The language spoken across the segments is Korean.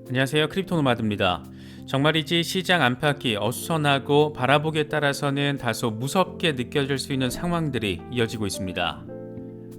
안녕하세요. 크립토노마드입니다. 정말이지 시장 안팎이 어수선하고 바라보기에 따라서는 다소 무섭게 느껴질 수 있는 상황들이 이어지고 있습니다.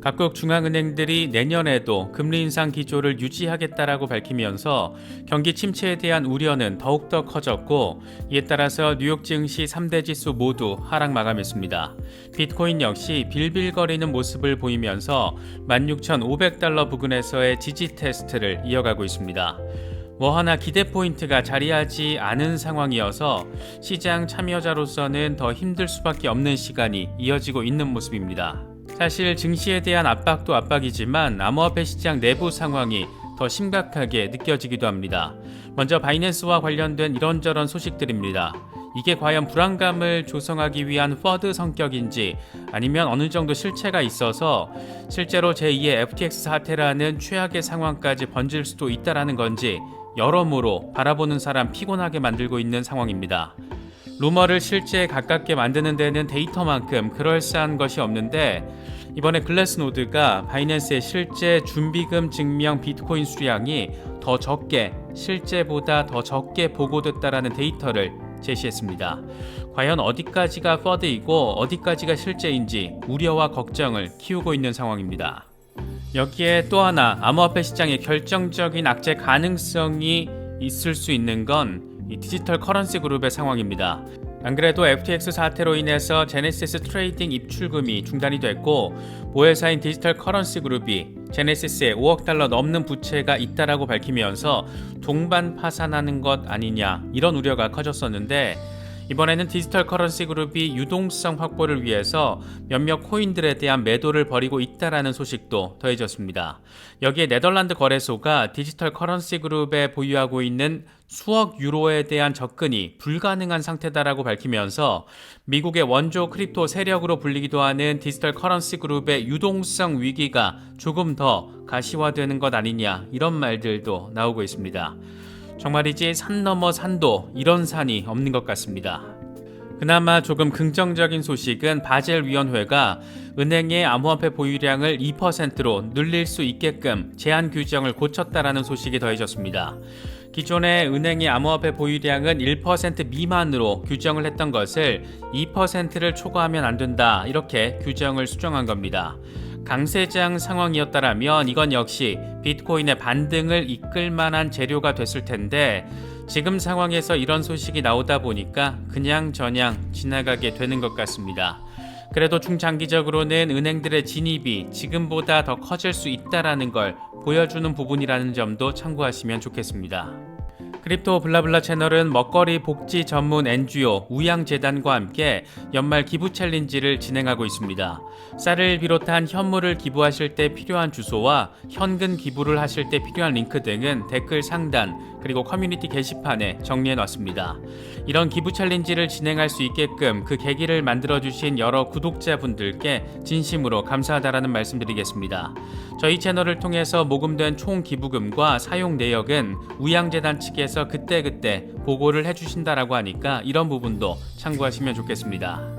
각국 중앙은행들이 내년에도 금리 인상 기조를 유지하겠다라고 밝히면서 경기 침체에 대한 우려는 더욱더 커졌고, 이에 따라서 뉴욕 증시 3대 지수 모두 하락 마감했습니다. 비트코인 역시 빌빌거리는 모습을 보이면서 16,500달러 부근에서의 지지 테스트를 이어가고 있습니다. 하나 기대 포인트가 자리하지 않은 상황이어서 시장 참여자로서는 더 힘들 수밖에 없는 시간이 이어지고 있는 모습입니다. 사실 증시에 대한 압박도 압박이지만 암호화폐 시장 내부 상황이 더 심각하게 느껴지기도 합니다. 먼저 바이낸스와 관련된 이런저런 소식들입니다. 이게 과연 불안감을 조성하기 위한 퍼드 성격인지, 아니면 어느 정도 실체가 있어서 실제로 제2의 FTX 사태라는 최악의 상황까지 번질 수도 있다라는 건지 여러모로 바라보는 사람 피곤하게 만들고 있는 상황입니다. 루머를 실제에 가깝게 만드는 데는 데이터만큼 그럴싸한 것이 없는데, 이번에 글래스노드가 바이낸스의 실제 준비금 증명 비트코인 수량이 더 적게, 실제보다 더 적게 보고됐다라는 데이터를 제시했습니다. 과연 어디까지가 퍼드이고 어디까지가 실제인지 우려와 걱정을 키우고 있는 상황입니다. 여기에 또 하나 암호화폐 시장의 결정적인 악재 가능성이 있을 수 있는 건 이 디지털 커런시 그룹의 상황입니다. 안 그래도 FTX 사태로 인해서 제네시스 트레이딩 입출금이 중단이 됐고, 보혜사인 디지털 커런시 그룹이 제네시스에 5억 달러 넘는 부채가 있다라고 밝히면서 동반 파산하는 것 아니냐, 이런 우려가 커졌었는데, 이번에는 디지털 커런시 그룹이 유동성 확보를 위해서 몇몇 코인들에 대한 매도를 벌이고 있다라는 소식도 더해졌습니다. 여기에 네덜란드 거래소가 디지털 커런시 그룹에 보유하고 있는 수억 유로에 대한 접근이 불가능한 상태다라고 밝히면서 미국의 원조 크립토 세력으로 불리기도 하는 디지털 커런시 그룹의 유동성 위기가 조금 더 가시화되는 것 아니냐, 이런 말들도 나오고 있습니다. 정말이지 산 넘어 산도 이런 산이 없는 것 같습니다. 그나마 조금 긍정적인 소식은 바젤위원회가 은행의 암호화폐 보유량을 2%로 늘릴 수 있게끔 제한 규정을 고쳤다라는 소식이 더해졌습니다. 기존에 은행의 암호화폐 보유량은 1% 미만으로 규정을 했던 것을 2%를 초과하면 안 된다, 이렇게 규정을 수정한 겁니다. 강세장 상황이었다라면 이건 역시 비트코인의 반등을 이끌 만한 재료가 됐을 텐데, 지금 상황에서 이런 소식이 나오다 보니까 그냥저냥 지나가게 되는 것 같습니다. 그래도 중장기적으로는 은행들의 진입이 지금보다 더 커질 수 있다라는 걸 보여주는 부분이라는 점도 참고하시면 좋겠습니다. 크립토 블라블라 채널은 먹거리 복지 전문 NGO 우양재단과 함께 연말 기부 챌린지를 진행하고 있습니다. 쌀을 비롯한 현물을 기부하실 때 필요한 주소와 현금 기부를 하실 때 필요한 링크 등은 댓글 상단 그리고 커뮤니티 게시판에 정리해놨습니다. 이런 기부 챌린지를 진행할 수 있게끔 그 계기를 만들어주신 여러 구독자분들께 진심으로 감사하다라는 말씀드리겠습니다. 저희 채널을 통해서 모금된 총 기부금과 사용 내역은 우양재단 측에서 그때그때 보고를 해주신다라고 하니까 이런 부분도 참고하시면 좋겠습니다.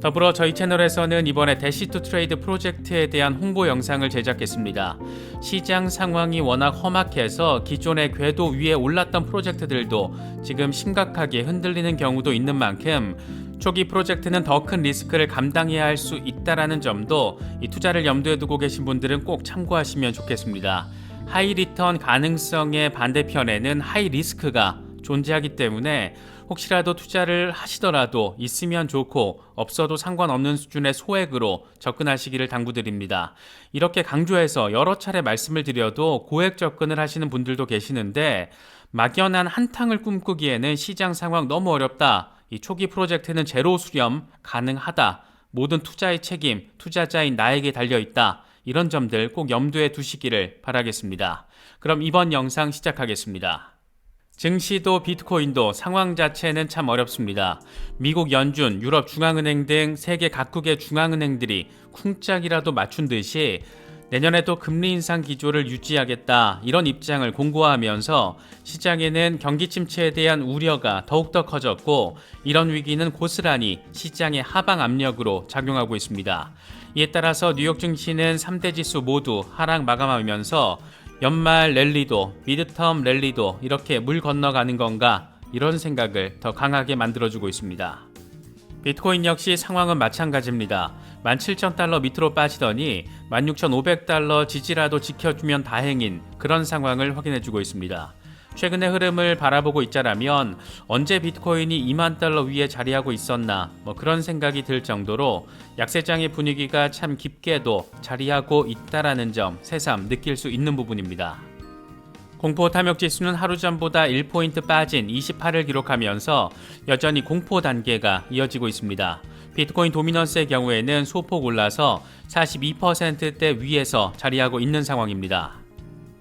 더불어 저희 채널에서는 이번에 대시2 트레이드 프로젝트에 대한 홍보 영상을 제작했습니다. 시장 상황이 워낙 험악해서 기존의 궤도 위에 올랐던 프로젝트들도 지금 심각하게 흔들리는 경우도 있는 만큼 초기 프로젝트는 더 큰 리스크를 감당해야 할 수 있다는 점도 이 투자를 염두에 두고 계신 분들은 꼭 참고하시면 좋겠습니다. 하이 리턴 가능성의 반대편에는 하이 리스크가 존재하기 때문에 혹시라도 투자를 하시더라도 있으면 좋고 없어도 상관없는 수준의 소액으로 접근하시기를 당부드립니다. 이렇게 강조해서 여러 차례 말씀을 드려도 고액 접근을 하시는 분들도 계시는데, 막연한 한탕을 꿈꾸기에는 시장 상황 너무 어렵다, 이 초기 프로젝트는 제로 수렴 가능하다, 모든 투자의 책임 투자자인 나에게 달려있다, 이런 점들 꼭 염두에 두시기를 바라겠습니다. 그럼 이번 영상 시작하겠습니다. 증시도 비트코인도 상황 자체는 참 어렵습니다. 미국 연준, 유럽 중앙은행 등 세계 각국의 중앙은행들이 쿵짝이라도 맞춘 듯이 내년에도 금리 인상 기조를 유지하겠다, 이런 입장을 공고하면서 시장에는 경기 침체에 대한 우려가 더욱더 커졌고, 이런 위기는 고스란히 시장의 하방 압력으로 작용하고 있습니다. 이에 따라서 뉴욕 증시는 3대 지수 모두 하락 마감하면서 연말 랠리도 미드텀 랠리도 이렇게 물 건너가는 건가, 이런 생각을 더 강하게 만들어주고 있습니다. 비트코인 역시 상황은 마찬가지입니다. 17,000달러 밑으로 빠지더니 16,500달러 지지라도 지켜주면 다행인 그런 상황을 확인해주고 있습니다. 최근의 흐름을 바라보고 있자라면 언제 비트코인이 2만 달러 위에 자리하고 있었나, 그런 생각이 들 정도로 약세장의 분위기가 참 깊게도 자리하고 있다라는 점 새삼 느낄 수 있는 부분입니다. 공포 탐욕 지수는 하루 전보다 1포인트 빠진 28을 기록하면서 여전히 공포 단계가 이어지고 있습니다. 비트코인 도미넌스의 경우에는 소폭 올라서 42%대 위에서 자리하고 있는 상황입니다.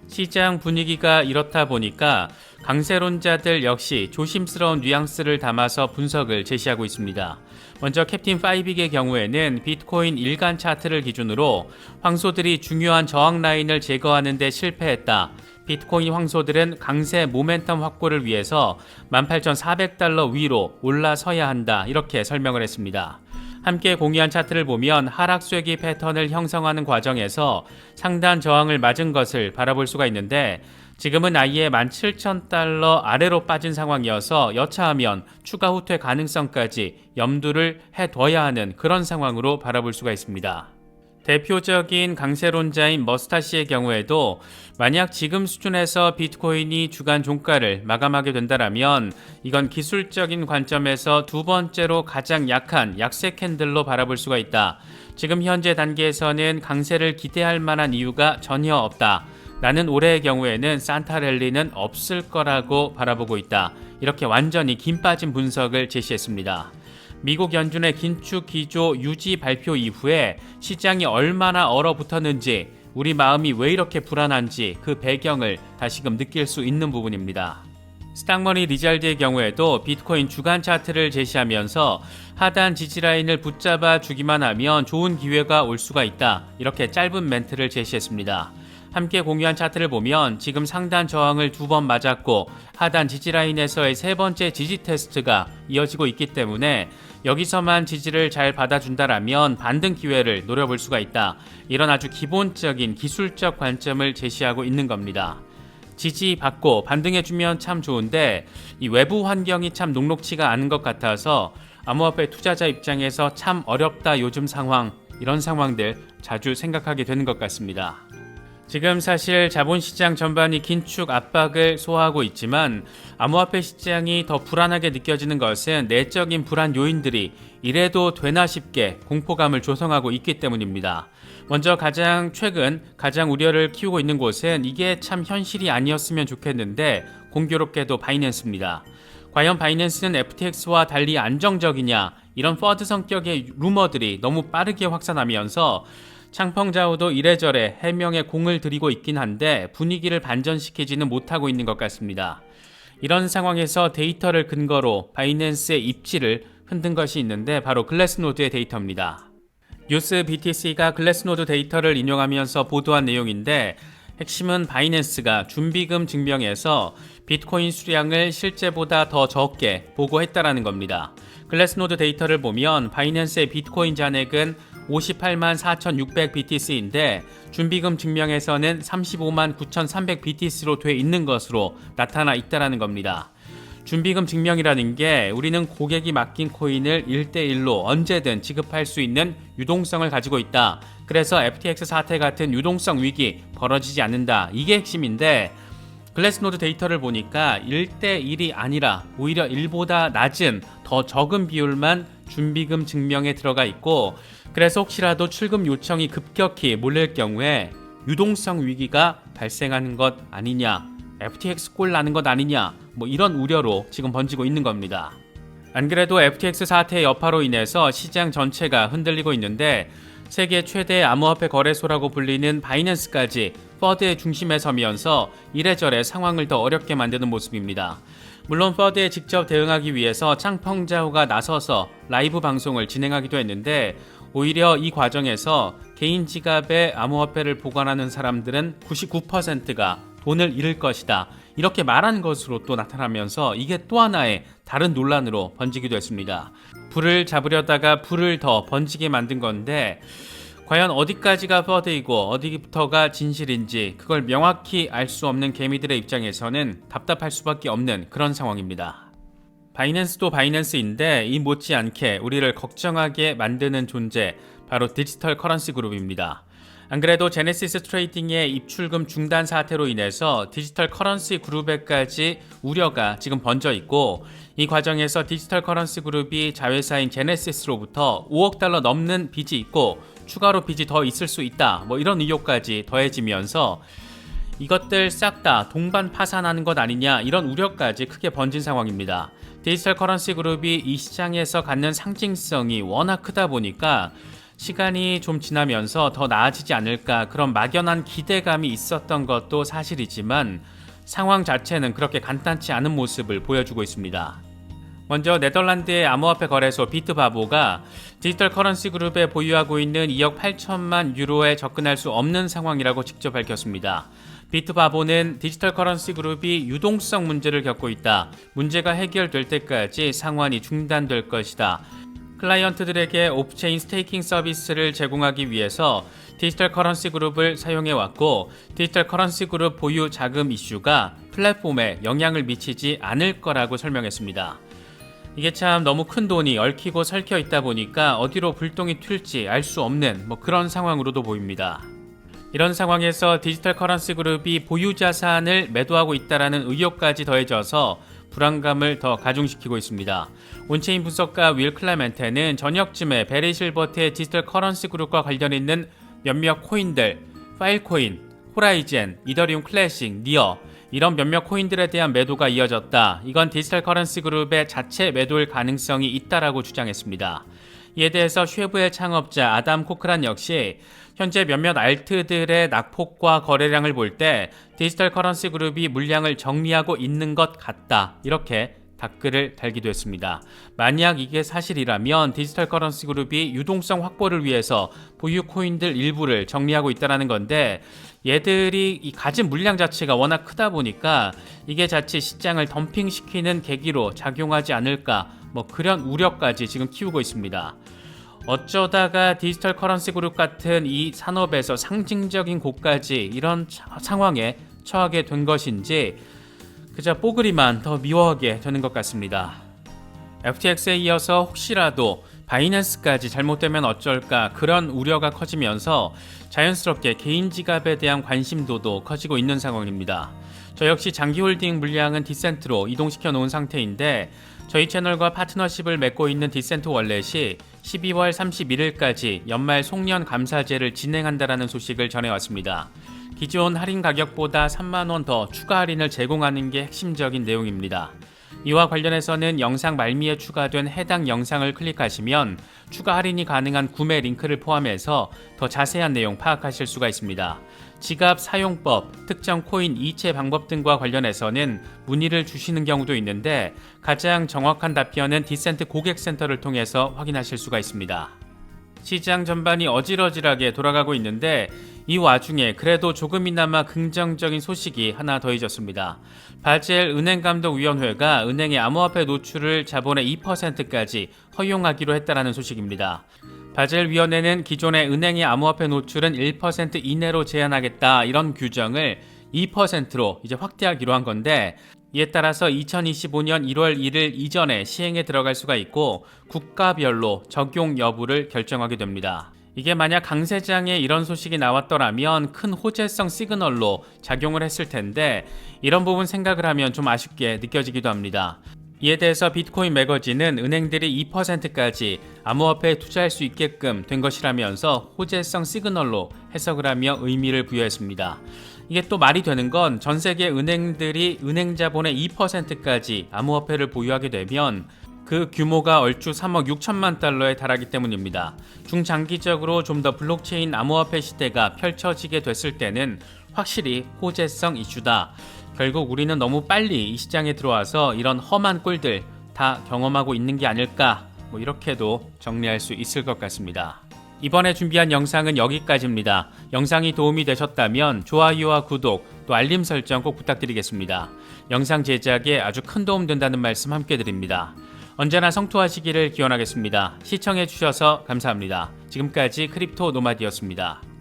시장 분위기가 이렇다 보니까 강세론자들 역시 조심스러운 뉘앙스를 담아서 분석을 제시하고 있습니다. 먼저 캡틴 파이빅의 경우에는 비트코인 일간 차트를 기준으로 황소들이 중요한 저항 라인을 제거하는 데 실패했다. 비트코인 황소들은 강세 모멘텀 확보를 위해서 18,400달러 위로 올라서야 한다, 이렇게 설명을 했습니다. 함께 공유한 차트를 보면 하락 쐐기 패턴을 형성하는 과정에서 상단 저항을 맞은 것을 바라볼 수가 있는데, 지금은 아예 17,000달러 아래로 빠진 상황이어서 여차하면 추가 후퇴 가능성까지 염두를 해둬야 하는 그런 상황으로 바라볼 수가 있습니다. 대표적인 강세론자인 머스타시의 경우에도 만약 지금 수준에서 비트코인이 주간 종가를 마감하게 된다면 이건 기술적인 관점에서 두 번째로 가장 약한 약세 캔들로 바라볼 수가 있다. 지금 현재 단계에서는 강세를 기대할 만한 이유가 전혀 없다. 나는 올해의 경우에는 산타 랠리는 없을 거라고 바라보고 있다. 이렇게 완전히 김 빠진 분석을 제시했습니다. 미국 연준의 긴축 기조 유지 발표 이후에 시장이 얼마나 얼어붙었는지, 우리 마음이 왜 이렇게 불안한지 그 배경을 다시금 느낄 수 있는 부분입니다. 스탁머니 리잘드의 경우에도 비트코인 주간 차트를 제시하면서 하단 지지라인을 붙잡아 주기만 하면 좋은 기회가 올 수가 있다, 이렇게 짧은 멘트를 제시했습니다. 함께 공유한 차트를 보면 지금 상단 저항을 2번 맞았고 하단 지지라인에서의 세 번째 지지 테스트가 이어지고 있기 때문에 여기서만 지지를 잘 받아준다라면 반등 기회를 노려볼 수가 있다. 이런 아주 기본적인 기술적 관점을 제시하고 있는 겁니다. 지지받고 반등해주면 참 좋은데 이 외부 환경이 참 녹록치가 않은 것 같아서 암호화폐 투자자 입장에서 참 어렵다 요즘 상황, 이런 상황들 자주 생각하게 되는 것 같습니다. 지금 사실 자본시장 전반이 긴축 압박을 소화하고 있지만 암호화폐 시장이 더 불안하게 느껴지는 것은 내적인 불안 요인들이 이래도 되나 싶게 공포감을 조성하고 있기 때문입니다. 먼저 가장 우려를 키우고 있는 곳은 이게 참 현실이 아니었으면 좋겠는데 공교롭게도 바이낸스입니다. 과연 바이낸스는 FTX와 달리 안정적이냐, 이런 퍼드 성격의 루머들이 너무 빠르게 확산하면서 창펑자오도 이래저래 해명에 공을 들이고 있긴 한데 분위기를 반전시키지는 못하고 있는 것 같습니다. 이런 상황에서 데이터를 근거로 바이낸스의 입지를 흔든 것이 있는데 바로 글래스노드의 데이터입니다. 뉴스 BTC가 글래스노드 데이터를 인용하면서 보도한 내용인데 핵심은 바이낸스가 준비금 증명에서 비트코인 수량을 실제보다 더 적게 보고했다라는 겁니다. 글래스노드 데이터를 보면 바이낸스의 비트코인 잔액은 58만 4,600 BTC인데 준비금 증명에서는 35만 9,300 BTC로 돼 있는 것으로 나타나 있다는 겁니다. 준비금 증명이라는 게 우리는 고객이 맡긴 코인을 1대1로 언제든 지급할 수 있는 유동성을 가지고 있다. 그래서 FTX 사태 같은 유동성 위기 벌어지지 않는다. 이게 핵심인데 글래스노드 데이터를 보니까 1대1이 아니라 오히려 1보다 낮은 더 적은 비율만 준비금 증명에 들어가 있고, 그래서 혹시라도 출금 요청이 급격히 몰릴 경우에 유동성 위기가 발생하는 것 아니냐, FTX 꼴 나는 것 아니냐, 이런 우려로 지금 번지고 있는 겁니다. 안 그래도 FTX 사태의 여파로 인해서 시장 전체가 흔들리고 있는데 세계 최대 암호화폐 거래소라고 불리는 바이낸스까지 퍼드의 중심에 서면서 이래저래 상황을 더 어렵게 만드는 모습입니다. 물론 퍼드에 직접 대응하기 위해서 창펑자오가 나서서 라이브 방송을 진행하기도 했는데 오히려 이 과정에서 개인 지갑에 암호화폐를 보관하는 사람들은 99%가 돈을 잃을 것이다, 이렇게 말한 것으로 또 나타나면서 이게 또 하나의 다른 논란으로 번지기도 했습니다. 불을 잡으려다가 불을 더 번지게 만든 건데 과연 어디까지가 퍼드이고 어디부터가 진실인지 그걸 명확히 알 수 없는 개미들의 입장에서는 답답할 수밖에 없는 그런 상황입니다. 바이낸스도 바이낸스인데 이 못지않게 우리를 걱정하게 만드는 존재, 바로 디지털 커런시 그룹입니다. 안 그래도 제네시스 트레이딩의 입출금 중단 사태로 인해서 디지털 커런시 그룹에까지 우려가 지금 번져 있고, 이 과정에서 디지털 커런시 그룹이 자회사인 제네시스로부터 5억 달러 넘는 빚이 있고 추가로 빚이 더 있을 수 있다, 이런 의혹까지 더해지면서 이것들 싹 다 동반 파산하는 것 아니냐, 이런 우려까지 크게 번진 상황입니다. 디지털 커런시 그룹이 이 시장에서 갖는 상징성이 워낙 크다 보니까 시간이 좀 지나면서 더 나아지지 않을까, 그런 막연한 기대감이 있었던 것도 사실이지만 상황 자체는 그렇게 간단치 않은 모습을 보여주고 있습니다. 먼저 네덜란드의 암호화폐 거래소 비트바보가 디지털 커런시 그룹에 보유하고 있는 2억 8천만 유로에 접근할 수 없는 상황이라고 직접 밝혔습니다. 비트바보는 디지털 커런시 그룹이 유동성 문제를 겪고 있다. 문제가 해결될 때까지 상환이 중단될 것이다. 클라이언트들에게 오프체인 스테이킹 서비스를 제공하기 위해서 디지털 커런시 그룹을 사용해왔고, 디지털 커런시 그룹 보유 자금 이슈가 플랫폼에 영향을 미치지 않을 거라고 설명했습니다. 이게 참 너무 큰 돈이 얽히고 설켜 있다 보니까 어디로 불똥이 튈지 알 수 없는 그런 상황으로도 보입니다. 이런 상황에서 디지털 커런시 그룹이 보유 자산을 매도하고 있다는 의혹까지 더해져서 불안감을 더 가중시키고 있습니다. 온체인 분석가 윌 클레멘테는 저녁쯤에 베리 실버트의 디지털 커런시 그룹과 관련 있는 몇몇 코인들, 파일코인, 호라이젠, 이더리움 클래식, 니어, 이런 몇몇 코인들에 대한 매도가 이어졌다. 이건 디지털 커런시 그룹의 자체 매도일 가능성이 있다라고 주장했습니다. 이에 대해서 쉐브의 창업자 아담 코크란 역시 현재 몇몇 알트들의 낙폭과 거래량을 볼 때 디지털 커런시 그룹이 물량을 정리하고 있는 것 같다, 이렇게 댓글을 달기도 했습니다. 만약 이게 사실이라면 디지털 커런시 그룹이 유동성 확보를 위해서 보유 코인들 일부를 정리하고 있다는 건데, 얘들이 이 가진 물량 자체가 워낙 크다 보니까 이게 자칫 시장을 덤핑시키는 계기로 작용하지 않을까, 그런 우려까지 지금 키우고 있습니다. 어쩌다가 디지털 커런시 그룹 같은 이 산업에서 상징적인 곳까지 이런 상황에 처하게 된 것인지 그저 뽀글이만 더 미워하게 되는 것 같습니다. FTX에 이어서 혹시라도 바이낸스까지 잘못되면 어쩔까, 그런 우려가 커지면서 자연스럽게 개인 지갑에 대한 관심도도 커지고 있는 상황입니다. 저 역시 장기 홀딩 물량은 디센트로 이동시켜 놓은 상태인데, 저희 채널과 파트너십을 맺고 있는 디센트 월렛이 12월 31일까지 연말 송년 감사제를 진행한다라는 소식을 전해왔습니다. 기존 할인 가격보다 3만원 더 추가 할인을 제공하는 게 핵심적인 내용입니다. 이와 관련해서는 영상 말미에 추가된 해당 영상을 클릭하시면 추가 할인이 가능한 구매 링크를 포함해서 더 자세한 내용 파악하실 수가 있습니다. 지갑 사용법, 특정 코인 이체 방법 등과 관련해서는 문의를 주시는 경우도 있는데, 가장 정확한 답변은 디센트 고객센터를 통해서 확인하실 수가 있습니다. 시장 전반이 어질어질하게 돌아가고 있는데 이 와중에 그래도 조금이나마 긍정적인 소식이 하나 더해졌습니다. 바젤 은행감독위원회가 은행의 암호화폐 노출을 자본의 2%까지 허용하기로 했다는 소식입니다. 바젤 위원회는 기존의 은행의 암호화폐 노출은 1% 이내로 제한하겠다, 이런 규정을 2%로 이제 확대하기로 한 건데, 이에 따라서 2025년 1월 1일 이전에 시행에 들어갈 수가 있고 국가별로 적용 여부를 결정하게 됩니다. 이게 만약 강세장에 이런 소식이 나왔더라면 큰 호재성 시그널로 작용을 했을 텐데, 이런 부분 생각을 하면 좀 아쉽게 느껴지기도 합니다. 이에 대해서 비트코인 매거진은 은행들이 2%까지 암호화폐에 투자할 수 있게끔 된 것이라면서 호재성 시그널로 해석을 하며 의미를 부여했습니다. 이게 또 말이 되는 건 전 세계 은행들이 은행 자본의 2%까지 암호화폐를 보유하게 되면 그 규모가 얼추 3억 6천만 달러에 달하기 때문입니다. 중장기적으로 좀 더 블록체인 암호화폐 시대가 펼쳐지게 됐을 때는 확실히 호재성 이슈다. 결국 우리는 너무 빨리 이 시장에 들어와서 이런 험한 꼴들 다 경험하고 있는 게 아닐까, 이렇게도 정리할 수 있을 것 같습니다. 이번에 준비한 영상은 여기까지입니다. 영상이 도움이 되셨다면 좋아요와 구독, 또 알림 설정 꼭 부탁드리겠습니다. 영상 제작에 아주 큰 도움 된다는 말씀 함께 드립니다. 언제나 성투하시기를 기원하겠습니다. 시청해주셔서 감사합니다. 지금까지 크립토 노마디였습니다.